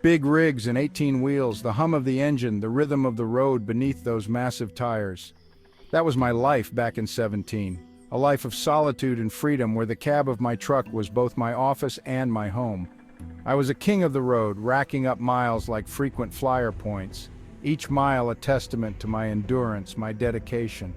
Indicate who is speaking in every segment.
Speaker 1: Big rigs and 18 wheels, the hum of the engine, the rhythm of the road beneath those massive tires. That was my life back in 17. A life of solitude and freedom where the cab of my truck was both my office and my home. I was a king of the road, racking up miles like frequent flyer points, each mile a testament to my endurance, my dedication.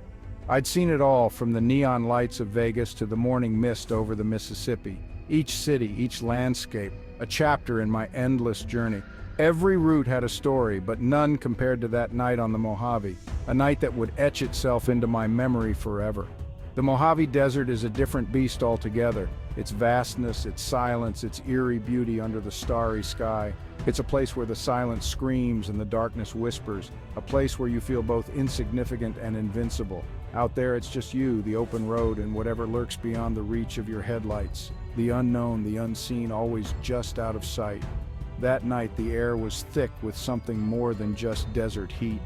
Speaker 1: I'd seen it all, from the neon lights of Vegas to the morning mist over the Mississippi. Each city, each landscape, a chapter in my endless journey. Every route had a story, but none compared to that night on the Mojave, a night that would etch itself into my memory forever. The Mojave Desert is a different beast altogether. Its vastness, its silence, its eerie beauty under the starry sky. It's a place where the silence screams and the darkness whispers, a place where you feel both insignificant and invincible. Out there it's just you, the open road, and whatever lurks beyond the reach of your headlights. The unknown, the unseen, always just out of sight. That night the air was thick with something more than just desert heat.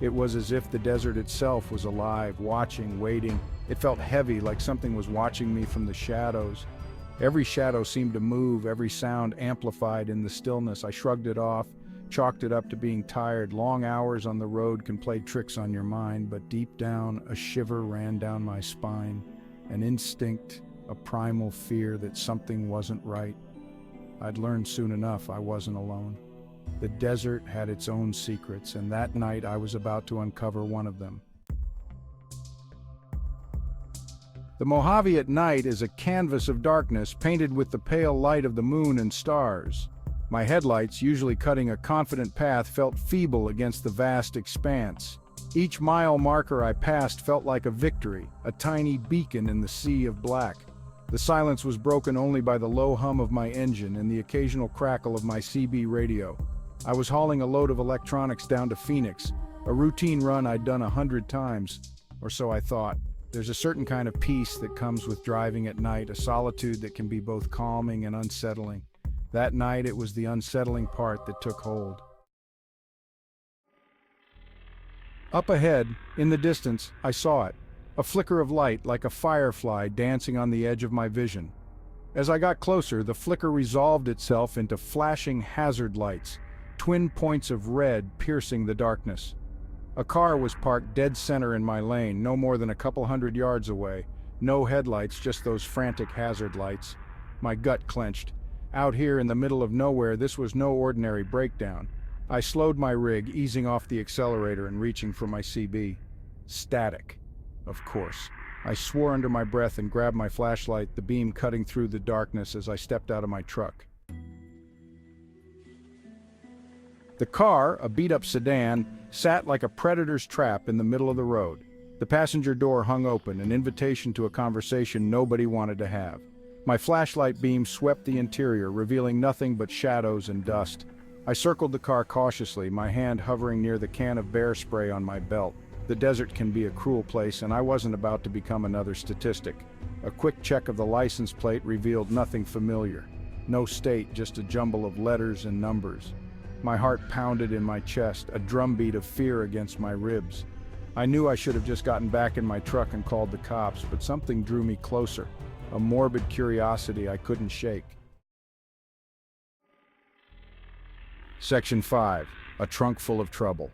Speaker 1: It was as if the desert itself was alive, watching, waiting. It felt heavy, like something was watching me from the shadows. Every shadow seemed to move, every sound amplified in the stillness. I shrugged it off, chalked it up to being tired. Long hours on the road can play tricks on your mind, but deep down, a shiver ran down my spine. An instinct, a primal fear that something wasn't right. I'd learned soon enough I wasn't alone. The desert had its own secrets, and that night I was about to uncover one of them. The Mojave at night is a canvas of darkness painted with the pale light of the moon and stars. My headlights, usually cutting a confident path, felt feeble against the vast expanse. Each mile marker I passed felt like a victory, a tiny beacon in the sea of black. The silence was broken only by the low hum of my engine and the occasional crackle of my CB radio. I was hauling a load of electronics down to Phoenix, a routine run I'd done 100 times, or so I thought. There's a certain kind of peace that comes with driving at night, a solitude that can be both calming and unsettling. That night it was the unsettling part that took hold. Up ahead, in the distance, I saw it. A flicker of light, like a firefly dancing on the edge of my vision. As I got closer, the flicker resolved itself into flashing hazard lights, twin points of red piercing the darkness. A car was parked dead center in my lane, no more than a couple hundred yards away. No headlights, just those frantic hazard lights. My gut clenched. Out here in the middle of nowhere, this was no ordinary breakdown. I slowed my rig, easing off the accelerator and reaching for my CB. Static. Of course. I swore under my breath and grabbed my flashlight, the beam cutting through the darkness as I stepped out of my truck. The car, a beat-up sedan, sat like a predator's trap in the middle of the road. The passenger door hung open, an invitation to a conversation nobody wanted to have. My flashlight beam swept the interior, revealing nothing but shadows and dust. I circled the car cautiously, my hand hovering near the can of bear spray on my belt. The desert can be a cruel place, and I wasn't about to become another statistic. A quick check of the license plate revealed nothing familiar. No state, just a jumble of letters and numbers. My heart pounded in my chest, a drumbeat of fear against my ribs. I knew I should have just gotten back in my truck and called the cops, but something drew me closer, a morbid curiosity I couldn't shake. Section 5. A trunk full of trouble.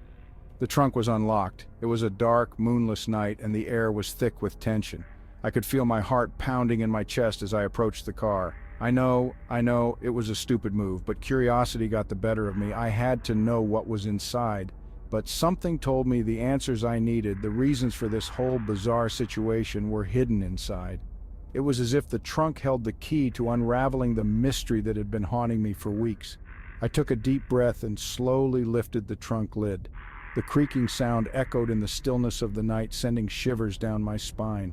Speaker 1: The trunk was unlocked. It was a dark, moonless night, and the air was thick with tension. I could feel my heart pounding in my chest as I approached the car. I know, it was a stupid move, but curiosity got the better of me. I had to know what was inside. But something told me the answers I needed, the reasons for this whole bizarre situation, were hidden inside. It was as if the trunk held the key to unraveling the mystery that had been haunting me for weeks. I took a deep breath and slowly lifted the trunk lid. The creaking sound echoed in the stillness of the night, sending shivers down my spine.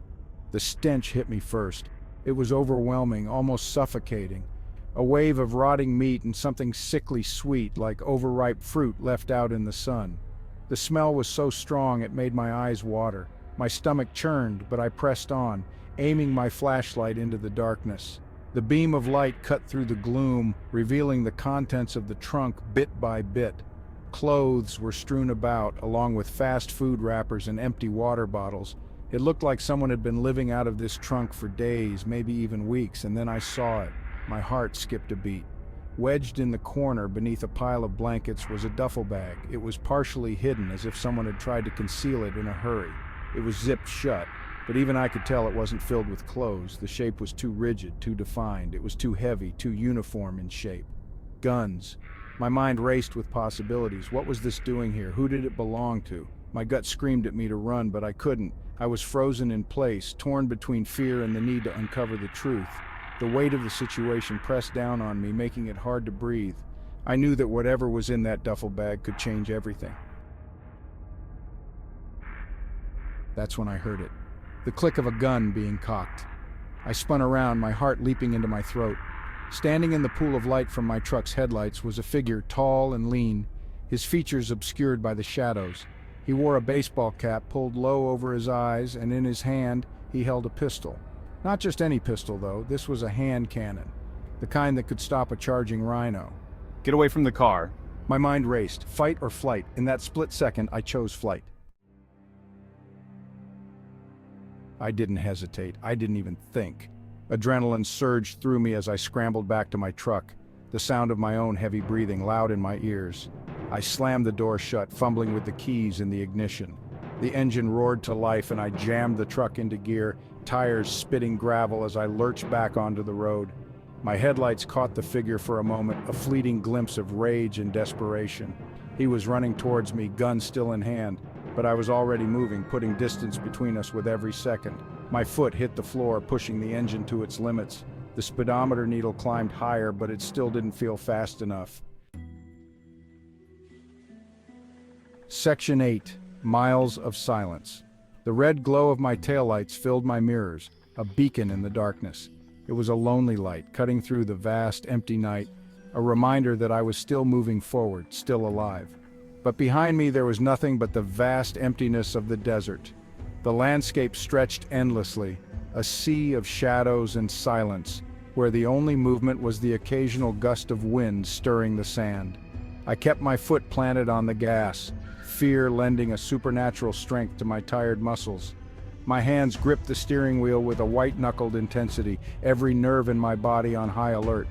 Speaker 1: The stench hit me first. It was overwhelming, almost suffocating. A wave of rotting meat and something sickly sweet, like overripe fruit left out in the sun. The smell was so strong it made my eyes water. My stomach churned, but I pressed on, aiming my flashlight into the darkness. The beam of light cut through the gloom, revealing the contents of the trunk bit by bit. Clothes were strewn about, along with fast food wrappers and empty water bottles. It looked like someone had been living out of this trunk for days, maybe even weeks, and then I saw it. My heart skipped a beat. Wedged in the corner beneath a pile of blankets was a duffel bag. It was partially hidden, as if someone had tried to conceal it in a hurry. It was zipped shut, but even I could tell it wasn't filled with clothes. The shape was too rigid, too defined. It was too heavy, too uniform in shape. Guns. My mind raced with possibilities. What was this doing here? Who did it belong to? My gut screamed at me to run, but I couldn't. I was frozen in place, torn between fear and the need to uncover the truth. The weight of the situation pressed down on me, making it hard to breathe. I knew that whatever was in that duffel bag could change everything. That's when I heard it. The click of a gun being cocked. I spun around, my heart leaping into my throat. Standing in the pool of light from my truck's headlights was a figure tall and lean, his features obscured by the shadows. He wore a baseball cap pulled low over his eyes, and in his hand he held a pistol. Not just any pistol, though. This was a hand cannon, the kind that could stop a charging rhino.
Speaker 2: Get away from the car.
Speaker 1: My mind raced. Fight or flight? In that split second, I chose flight. I didn't hesitate. I didn't even think. Adrenaline surged through me as I scrambled back to my truck, the sound of my own heavy breathing loud in my ears. I slammed the door shut, fumbling with the keys in the ignition. The engine roared to life and I jammed the truck into gear, tires spitting gravel as I lurched back onto the road. My headlights caught the figure for a moment, a fleeting glimpse of rage and desperation. He was running towards me, gun still in hand, but I was already moving, putting distance between us with every second. My foot hit the floor, pushing the engine to its limits. The speedometer needle climbed higher, but it still didn't feel fast enough. Section 8. Miles of silence. The red glow of my taillights filled my mirrors, a beacon in the darkness. It was a lonely light, cutting through the vast, empty night, a reminder that I was still moving forward, still alive. But behind me there was nothing but the vast emptiness of the desert. The landscape stretched endlessly, a sea of shadows and silence, where the only movement was the occasional gust of wind stirring the sand. I kept my foot planted on the gas, fear lending a supernatural strength to my tired muscles. My hands gripped the steering wheel with a white-knuckled intensity, every nerve in my body on high alert.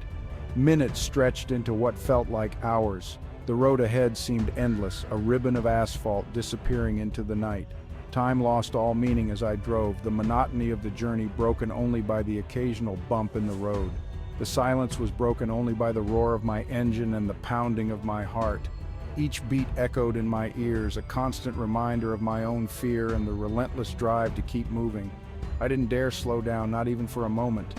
Speaker 1: Minutes stretched into what felt like hours. The road ahead seemed endless, a ribbon of asphalt disappearing into the night. Time lost all meaning as I drove, the monotony of the journey broken only by the occasional bump in the road. The silence was broken only by the roar of my engine and the pounding of my heart. Each beat echoed in my ears, a constant reminder of my own fear and the relentless drive to keep moving. I didn't dare slow down, not even for a moment.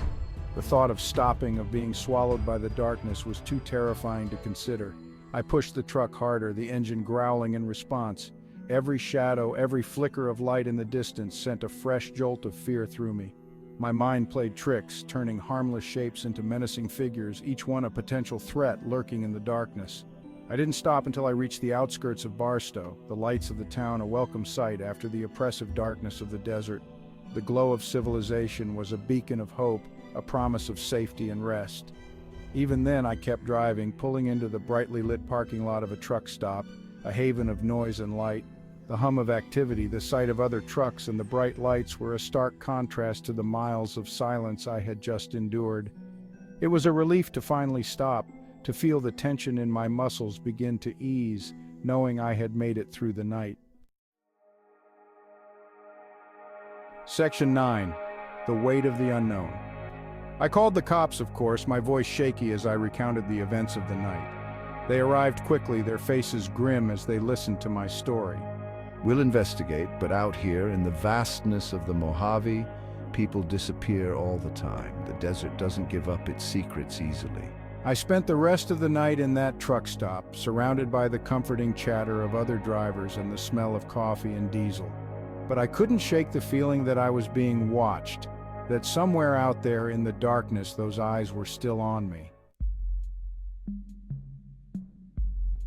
Speaker 1: The thought of stopping, of being swallowed by the darkness, was too terrifying to consider. I pushed the truck harder, the engine growling in response. Every shadow, every flicker of light in the distance sent a fresh jolt of fear through me. My mind played tricks, turning harmless shapes into menacing figures, each one a potential threat lurking in the darkness. I didn't stop until I reached the outskirts of Barstow, the lights of the town a welcome sight after the oppressive darkness of the desert. The glow of civilization was a beacon of hope, a promise of safety and rest. Even then I kept driving, pulling into the brightly lit parking lot of a truck stop, a haven of noise and light. The hum of activity, the sight of other trucks, and the bright lights were a stark contrast to the miles of silence I had just endured. It was a relief to finally stop, to feel the tension in my muscles begin to ease, knowing I had made it through the night. Section 9. The Weight of the Unknown. I called the cops, of course, my voice shaky as I recounted the events of the night. They arrived quickly, their faces grim as they listened to my story.
Speaker 3: We'll investigate, but out here in the vastness of the Mojave, people disappear all the time. The desert doesn't give up its secrets easily.
Speaker 1: I spent the rest of the night in that truck stop, surrounded by the comforting chatter of other drivers and the smell of coffee and diesel. But I couldn't shake the feeling that I was being watched, that somewhere out there in the darkness those eyes were still on me.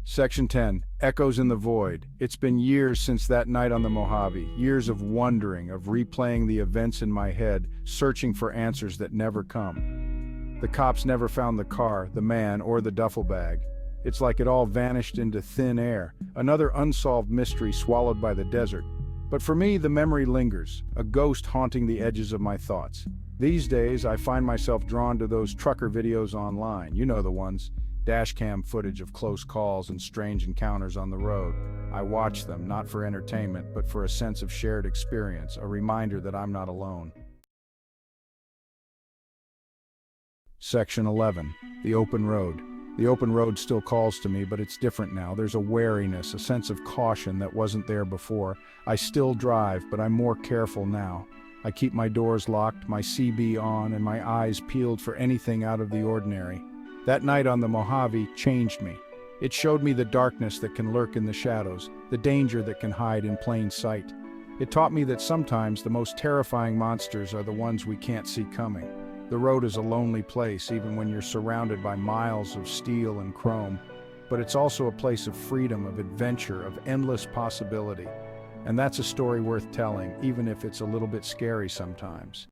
Speaker 1: Section 10. Echoes in the Void. It's been years since that night on the Mojave, years of wondering, of replaying the events in my head, searching for answers that never come. The cops never found the car, the man, or the duffel bag. It's like it all vanished into thin air, another unsolved mystery swallowed by the desert. But for me, the memory lingers, a ghost haunting the edges of my thoughts. These days, I find myself drawn to those trucker videos online, you know the ones. Dashcam footage of close calls and strange encounters on the road. I watch them, not for entertainment, but for a sense of shared experience, a reminder that I'm not alone. Section 11. The open road. The open road still calls to me, but it's different now. There's a wariness, a sense of caution that wasn't there before. I still drive, but I'm more careful now. I keep my doors locked, my CB on, and my eyes peeled for anything out of the ordinary. That night on the Mojave changed me. It showed me the darkness that can lurk in the shadows, the danger that can hide in plain sight. It taught me that sometimes the most terrifying monsters are the ones we can't see coming. The road is a lonely place, even when you're surrounded by miles of steel and chrome. But it's also a place of freedom, of adventure, of endless possibility. And that's a story worth telling, even if it's a little bit scary sometimes.